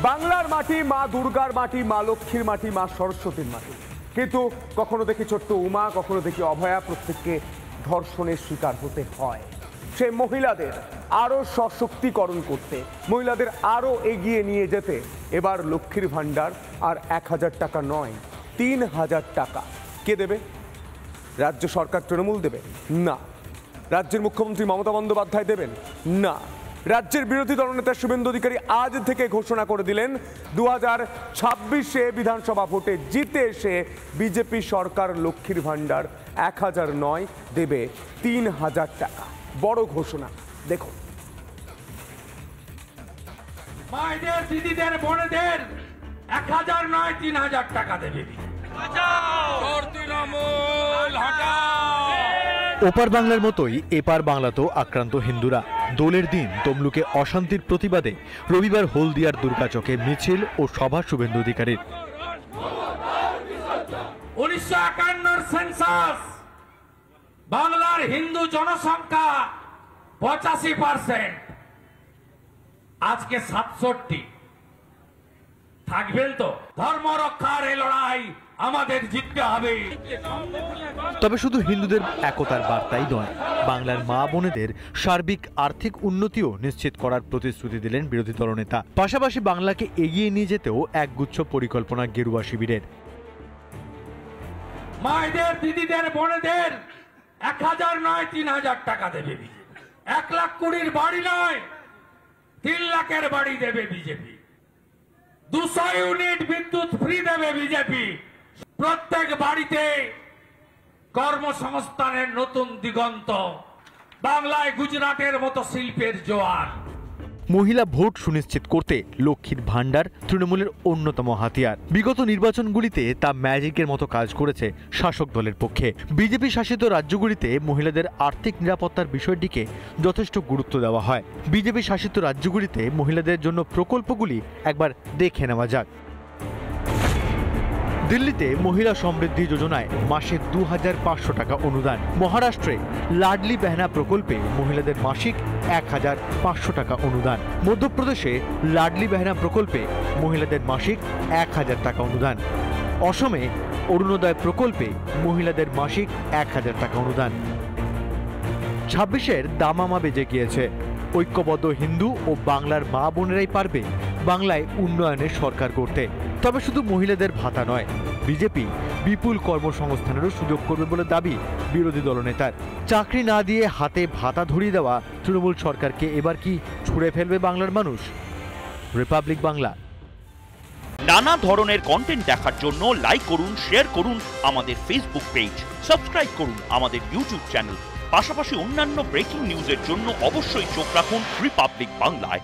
বাংলার মাটি মা দুর্গার মাটি, মা লক্ষ্মীর মাটি, মা সরস্বতীর মাটি। কিন্তু কখনো দেখি ছোট্ট উমা, কখনো দেখি অভয়া, প্রত্যেককে ধর্ষণের শিকার হতে হয়। সে মহিলাদের আরো সশক্তিকরণ করতে, মহিলাদের আরো এগিয়ে নিয়ে যেতে এবার লক্ষ্মীর ভান্ডার আর 1000 টাকা নয়, 3000 টাকা। কে দেবে? রাজ্য সরকার, তৃণমূল দেবে না। রাজ্যের মুখ্যমন্ত্রী মমতা বন্দ্যোপাধ্যায় দেবেন না। রাজ্যের বিরোধী দলনেতা শুভেন্দু অধিকারী আজ থেকে ঘোষণা করে দিলেন 2026-এ বিধানসভা ভোটে জিতে এসে বিজেপি সরকার লক্ষ্মীর ভান্ডার 1000 নয়, দেবে 3000 টাকা। বড় ঘোষণা, দেখুন। মায়েদের, দিদিদের, বোনেদের 1000 নয় 3000 টাকা দেবে। ওপার বাংলার মতোই এপার বাংলাতেও আক্রান্ত হিন্দুরা। দোলের দিন তমলুকে অশান্তির প্রতিবাদে রবিবার হলদিয়ার দুর্গাচকে মিছিল ও সভা শুভেন্দু অধিকারীর। 1951 সেন্সাস বাংলার হিন্দু জনসংখ্যা 85%, আজকে 67। থাকবেন তো? ধর্ম রক্ষার এই লড়াই আমাদের জিততে হবে। তবে শুধু হিন্দুদের একতার বার্তাই নয়, বাংলার মা বোনেদের সার্বিক আর্থিক উন্নতিও নিশ্চিত করার প্রতিশ্রুতি দিলেন বিরোধী দলনেতা। পাশাপাশি বাংলাকে এগিয়ে নিয়ে যেতেও একগুচ্ছ পরিকল্পনা গেরুয়া শিবিরের। মায়েদের, দিদিদের, বোনেদের 1000 নয় 3000 টাকা দেবে বিজেপি। 1,20,000 বাড়ি নয় 3 লাখের বাড়ি দেবে বিজেপি। 200 ইউনিট বিদ্যুৎ ফ্রি দেবে বিজেপি। প্রত্যেক বাড়িতে কর্মসংস্থানের নতুন দিগন্ত। বাংলায় গুজরাটের মতো শিল্পের জোয়ার। মহিলা ভোট সুনিশ্চিত করতে লক্ষ্মীর ভান্ডার তৃণমূলের অন্যতম হাতিয়ার। বিগত নির্বাচনগুলিতে তা ম্যাজিকের মতো কাজ করেছে শাসক দলের পক্ষে। বিজেপি শাসিত রাজ্যগুলিতে মহিলাদের আর্থিক নিরাপত্তার বিষয়টিকে যথেষ্ট গুরুত্ব দেওয়া হয়। বিজেপি শাসিত রাজ্যগুলিতে মহিলাদের জন্য প্রকল্পগুলি একবার দেখে নেওয়া যাক। দিল্লিতে মহিলা সমৃদ্ধি যোজনায় মাসে 2500 টাকা অনুদান। মহারাষ্ট্রে লাডলি বেহনা প্রকল্পে মহিলাদের মাসিক 1500 টাকা অনুদান। মধ্যপ্রদেশে লাডলি বেহনা প্রকল্পে মহিলাদের মাসিক 1000 টাকা অনুদান। অসমে অরুণোদয় প্রকল্পে মহিলাদের মাসিক 1000 টাকা অনুদান। 26-এর দামামা বেজে গিয়েছে। ঐক্যবদ্ধ হিন্দু ও বাংলার মা বোনেরাই পারবে বাংলায় উন্নয়নের সরকার করতে। তবে শুধু মহিলাদের ভাতা নয়, বিজেপি বিপুল কর্মসংস্থানেরও সুযোগ করবে বলে দাবি বিরোধী দলনেতার। চাকরি না দিয়ে হাতে ভাতা ধরিয়ে দেওয়া তৃণমূল সরকারকে এবার কি ছুঁড়ে ফেলবে বাংলার মানুষ? রিপাবলিক বাংলা। নানা ধরনের কন্টেন্ট দেখার জন্য লাইক করুন, শেয়ার করুন আমাদের ফেসবুক পেজ, সাবস্ক্রাইব করুন আমাদের ইউটিউব চ্যানেল। পাশাপাশি অন্যান্য ব্রেকিং নিউজের জন্য অবশ্যই চোখ রাখুন রিপাবলিক বাংলায়।